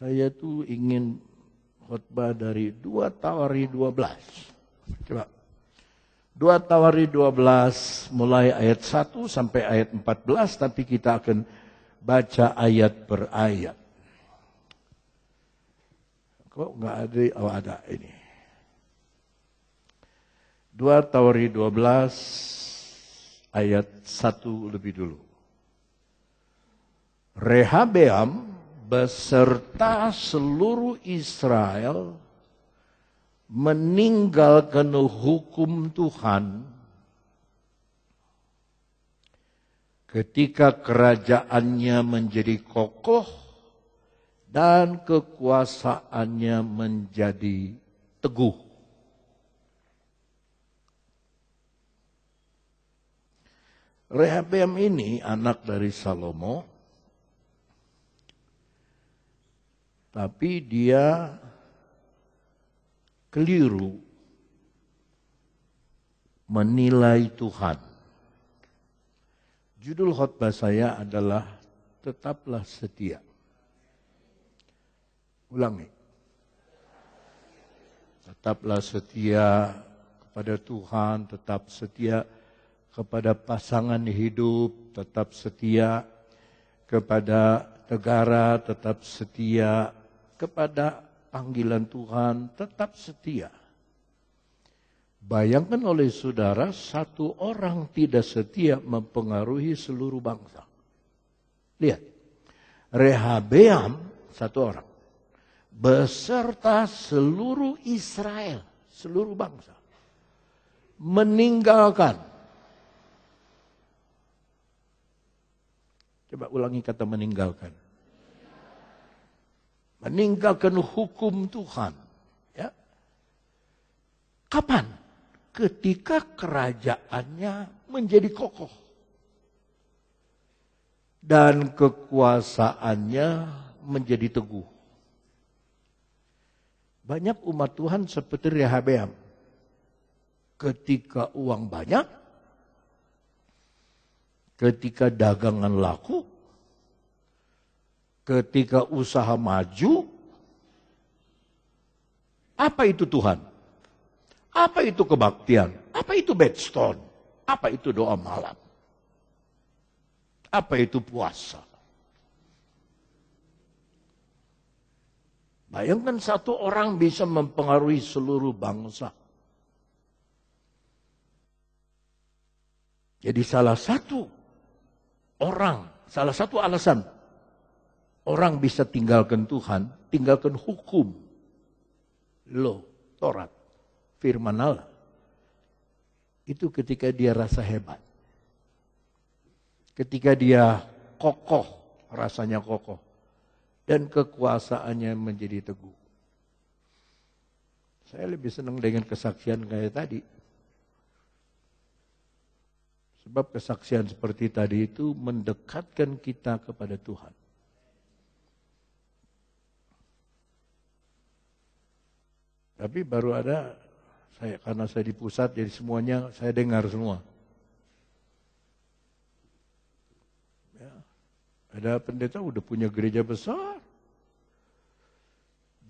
Saya tuh ingin khotbah dari 2 Tawari 12. Coba. 2 Tawari 12 mulai ayat 1 sampai ayat 14, tapi kita akan baca ayat per ayat. Kok nggak ada? Oh ada ini. 2 Tawari 12 ayat 1 lebih dulu. Rehabeam beserta seluruh Israel meninggalkan hukum Tuhan ketika kerajaannya menjadi kokoh dan kekuasaannya menjadi teguh. Rehabeam ini anak dari Salomo, tapi dia keliru menilai Tuhan. Judul khotbah saya adalah Tetaplah Setia. Ulangi. Tetaplah setia kepada Tuhan, tetap setia kepada pasangan hidup, tetap setia kepada negara, tetap setia kepada panggilan Tuhan, tetap setia. Bayangkan oleh saudara, satu orang tidak setia mempengaruhi seluruh bangsa. Lihat, Rehabeam satu orang, beserta seluruh Israel, seluruh bangsa, meninggalkan. Coba ulangi kata meninggalkan. Meninggalkan hukum Tuhan. Ya. Kapan? Ketika kerajaannya menjadi kokoh. Dan kekuasaannya menjadi teguh. Banyak umat Tuhan seperti Rehabeam. Ketika uang banyak, ketika dagangan laku, ketika usaha maju, apa itu Tuhan? Apa itu kebaktian? Apa itu bedstone? Apa itu doa malam? Apa itu puasa? Bayangkan satu orang bisa mempengaruhi seluruh bangsa. Jadi salah satu alasan orang bisa tinggalkan Tuhan, tinggalkan hukum, Taurat, firman Allah. Itu ketika dia rasa hebat. Ketika dia kokoh, rasanya kokoh. Dan kekuasaannya menjadi teguh. Saya lebih senang dengan kesaksian kayak tadi. Sebab kesaksian seperti tadi itu mendekatkan kita kepada Tuhan. Tapi baru ada, karena saya di pusat, jadi semuanya saya dengar semua. Ya, ada pendeta udah punya gereja besar.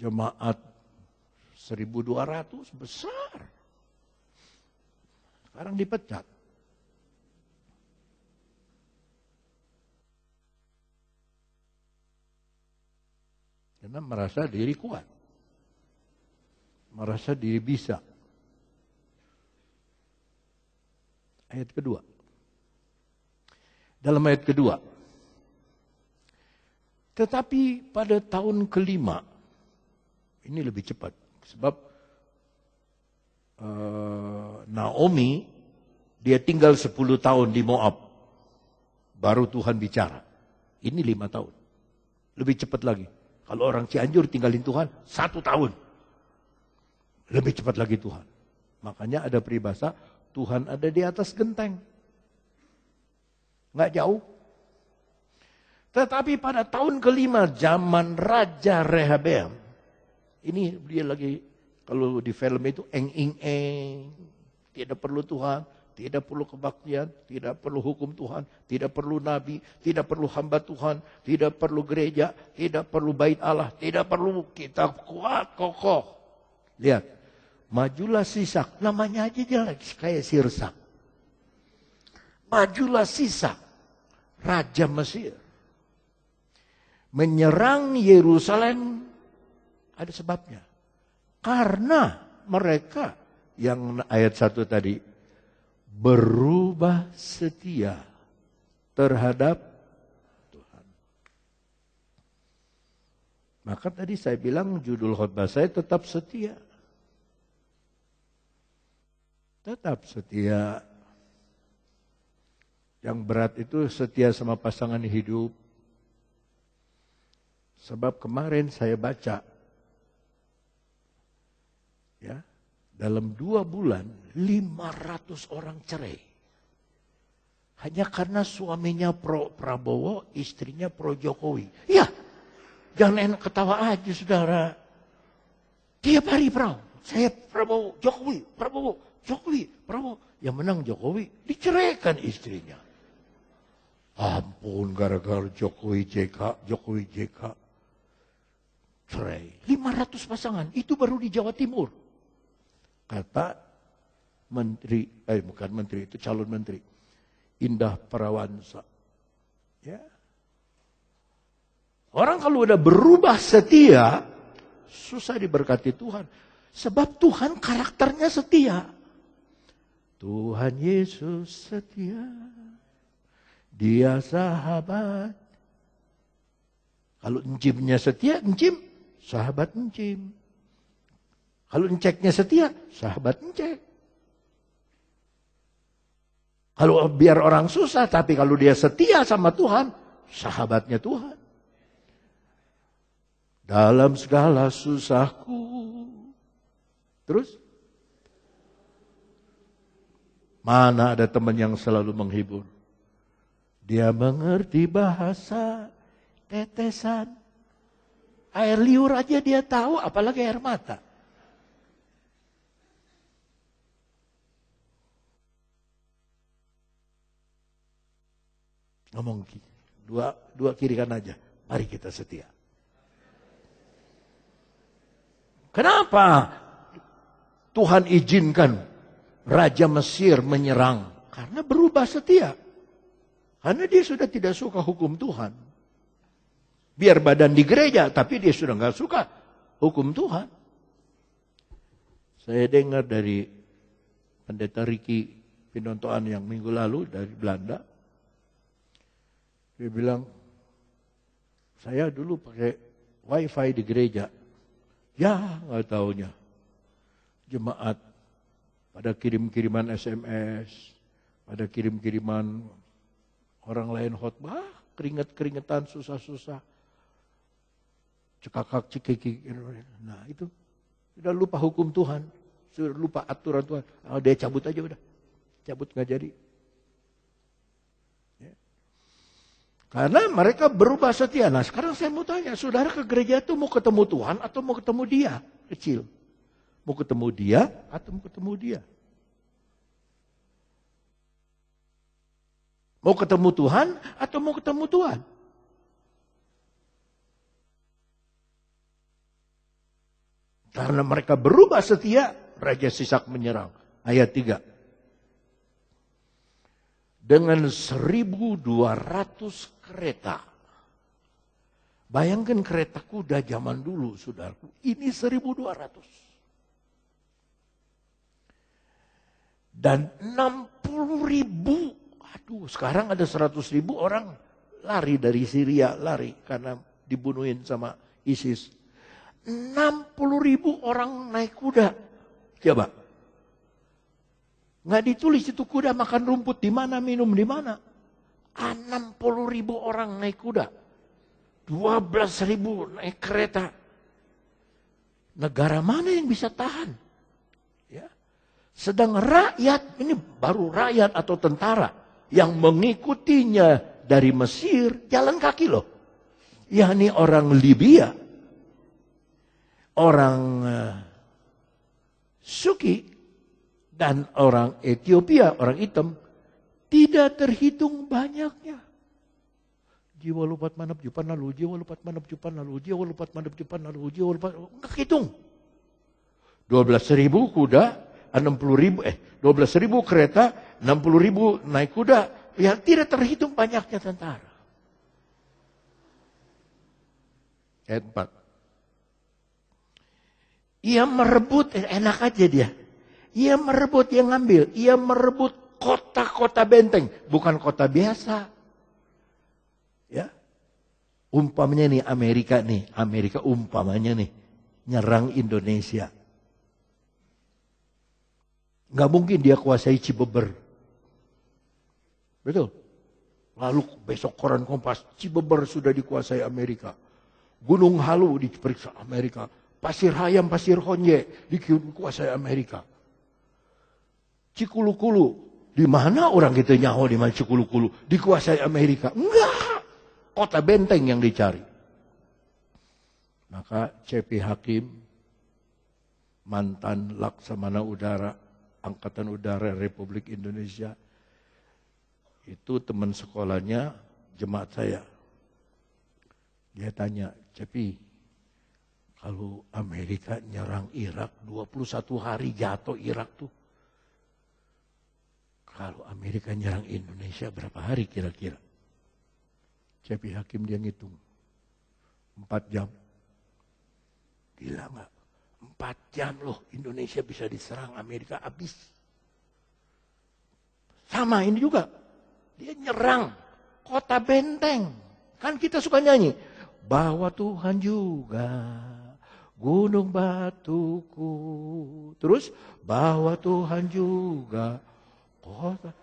Jemaat 1.200 besar. Sekarang dipecat. Karena merasa diri kuat. Merasa diri bisa. Ayat kedua. Dalam ayat kedua. Tetapi pada tahun kelima. Ini lebih cepat. Sebab Naomi, dia tinggal 10 tahun di Moab. Baru Tuhan bicara. Ini 5 tahun. Lebih cepat lagi. Kalau orang Cianjur tinggalin Tuhan 1 tahun. Lebih cepat lagi Tuhan. Makanya ada peribahasa, Tuhan ada di atas genteng. Nggak jauh. Tetapi pada tahun kelima zaman Raja Rehabeam. Ini dia lagi, kalau di film itu eng-ing-eng. Tidak perlu Tuhan. tidak perlu kebaktian, tidak perlu hukum Tuhan, tidak perlu nabi, tidak perlu hamba Tuhan, tidak perlu gereja, tidak perlu bait Allah, tidak perlu kita kuat, kokoh. Lihat, majulah Sisak, namanya aja jelek, kayak Sirsak. Majulah Sisak, Raja Mesir. Menyerang Yerusalem, ada sebabnya. Karena mereka, yang ayat 1 tadi, berubah setia terhadap Tuhan. Maka tadi saya bilang judul khotbah saya tetap setia. Tetap setia. Yang berat itu setia sama pasangan hidup. Sebab kemarin saya baca, ya, dalam 2 bulan 500 orang cerai. Hanya karena suaminya pro Prabowo, istrinya pro Jokowi. Ya, jangan enak ketawa aja saudara. Tiap hari saya Prabowo, Jokowi, Prabowo, Jokowi, Prabowo. Yang menang Jokowi, diceraikan istrinya. Ampun, gara-gara Jokowi JK, Jokowi JK. Cerai. 500 pasangan, itu baru di Jawa Timur. Kata menteri, bukan menteri, itu calon menteri. Indah Parawansa. Ya. Orang kalau udah berubah setia, susah diberkati Tuhan. Sebab Tuhan karakternya setia. Tuhan Yesus setia. Dia sahabat. Kalau encimnya setia, encim, sahabat encim. Kalau enceknya setia, sahabat encek. Kalau biar orang susah, tapi kalau dia setia sama Tuhan, sahabatnya Tuhan. Dalam segala susahku. Terus? Mana ada teman yang selalu menghibur? Dia mengerti bahasa tetesan. Air liur aja dia tahu, apalagi air mata. Ngomong dua kiri kan aja. Mari kita setia. Kenapa Tuhan izinkan Raja Mesir menyerang? Karena berubah setia. Karena dia sudah tidak suka hukum Tuhan. Biar badan di gereja, tapi dia sudah nggak suka hukum Tuhan. Saya dengar dari pendeta Ricky Pinontoan yang minggu lalu dari Belanda. Dia bilang, saya dulu pakai wifi di gereja. Ya, nggak taunya. Jemaat pada kirim-kiriman SMS, pada kirim-kiriman orang lain khotbah, keringet-keringetan, susah-susah. Cekakak, cikiki. Nah itu, sudah lupa hukum Tuhan. Sudah lupa aturan Tuhan. Dia cabut aja udah. Cabut nggak jadi. Ya. Karena mereka berubah setia. Nah sekarang saya mau tanya, saudara ke gereja itu mau ketemu Tuhan atau mau ketemu dia? Kecil. Mau ketemu dia atau mau ketemu dia? Mau ketemu Tuhan atau mau ketemu Tuhan? Karena mereka berubah setia, Raja Sisak menyerang. Ayat 3. Dengan 1.200 kereta. Bayangkan kereta kuda zaman dulu, saudaraku. Ini 1.200. Dan 60.000. Aduh, sekarang ada 100.000 orang lari dari Syria, lari karena dibunuhin sama ISIS. 60.000 orang naik kuda. Coba. Nggak ditulis itu kuda makan rumput di mana, minum di mana. 60.000 orang naik kuda. 12.000 naik kereta. Negara mana yang bisa tahan? Ya. Sedang rakyat, ini baru rakyat atau tentara yang mengikutinya dari Mesir jalan kaki loh. Yakni orang Libya, orang Suki Dan orang Ethiopia, orang hitam, tidak terhitung banyaknya. Jiwa lupat manap jupan lalu, jiwa lupat manap jupan lalu, jiwa lupat manap jupan lalu, jiwa lupat, enggak hitung. 12.000 kuda, 12.000 kereta, 60.000 naik kuda, yang tidak terhitung banyaknya tentara. Ayat 4. Ia merebut, enak aja dia. Ia merebut, dia ngambil. Ia merebut kota-kota benteng. Bukan kota biasa. Ya, umpamanya nih Amerika umpamanya nih nyerang Indonesia. Nggak mungkin dia kuasai Cibeber. Betul. Lalu besok koran Kompas, Cibeber sudah dikuasai Amerika. Gunung Halu diperiksa Amerika. Pasir Hayam, Pasir Honje dikuasai Amerika. Cikulukulu, di mana orang kita nyaho di mana Cikulukulu dikuasai Amerika? Enggak. Kota benteng yang dicari. Maka C.P. Hakim, mantan Laksamana Udara, Angkatan Udara Republik Indonesia, itu teman sekolahnya jemaat saya. Dia tanya, "Cepi, kalau Amerika nyerang Irak, 21 hari jatuh Irak tuh. Kalau Amerika nyerang Indonesia berapa hari kira-kira?" C.P. Hakim dia ngitung. 4 jam. Gila nggak? 4 jam loh Indonesia bisa diserang Amerika habis. Sama ini juga. Dia nyerang kota benteng. Kan kita suka nyanyi. Bahwa Tuhan juga gunung batuku. Terus bahwa Tuhan juga kota.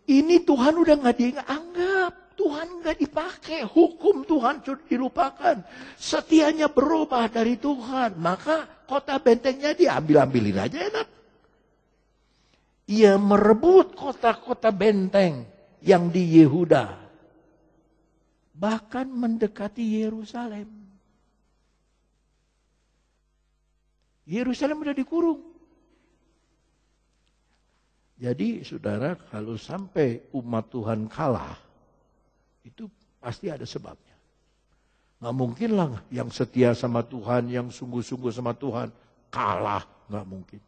Ini Tuhan udah nggak dianggap. Tuhan nggak dipakai. Hukum Tuhan sudah dilupakan. Setianya berubah dari Tuhan. Maka kota bentengnya diambil-ambilin aja enak. Ia merebut kota-kota benteng yang di Yehuda. Bahkan mendekati Yerusalem. Yerusalem sudah dikurung. Jadi saudara, kalau sampai umat Tuhan kalah, itu pasti ada sebabnya. Nggak mungkin lah yang setia sama Tuhan, yang sungguh-sungguh sama Tuhan, kalah. Nggak mungkin.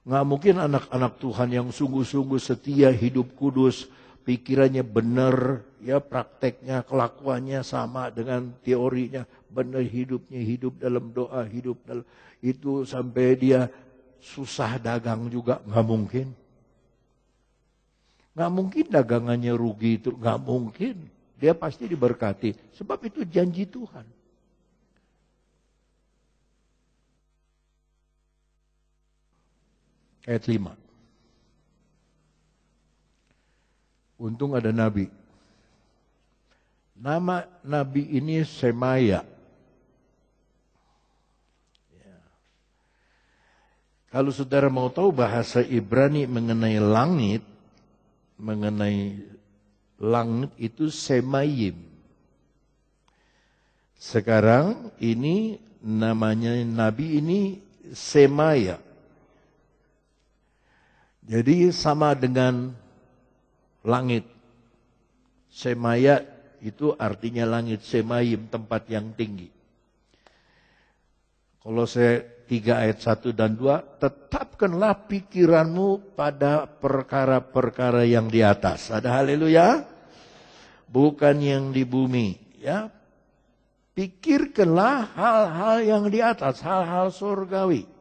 Nggak mungkin anak-anak Tuhan yang sungguh-sungguh setia, hidup kudus, pikirannya benar, ya prakteknya, kelakuannya sama dengan teorinya, benar hidupnya, hidup dalam doa, hidup dalam itu sampai dia susah dagang juga, nggak mungkin. Nggak mungkin dagangannya rugi itu, nggak mungkin. Dia pasti diberkati, sebab itu janji Tuhan. Ayat 5. Untung ada nabi. Nama nabi ini Semaya. Ya. Kalau saudara mau tahu bahasa Ibrani mengenai langit itu Semayim. Sekarang ini namanya nabi ini Semaya. Jadi sama dengan langit. Semaya itu artinya langit. Semayim, tempat yang tinggi. Kolose 3 ayat 1 dan 2. Tetapkanlah pikiranmu pada perkara-perkara yang di atas. Ada haleluya? Bukan yang di bumi. Ya. Pikirkanlah hal-hal yang di atas. Hal-hal surgawi.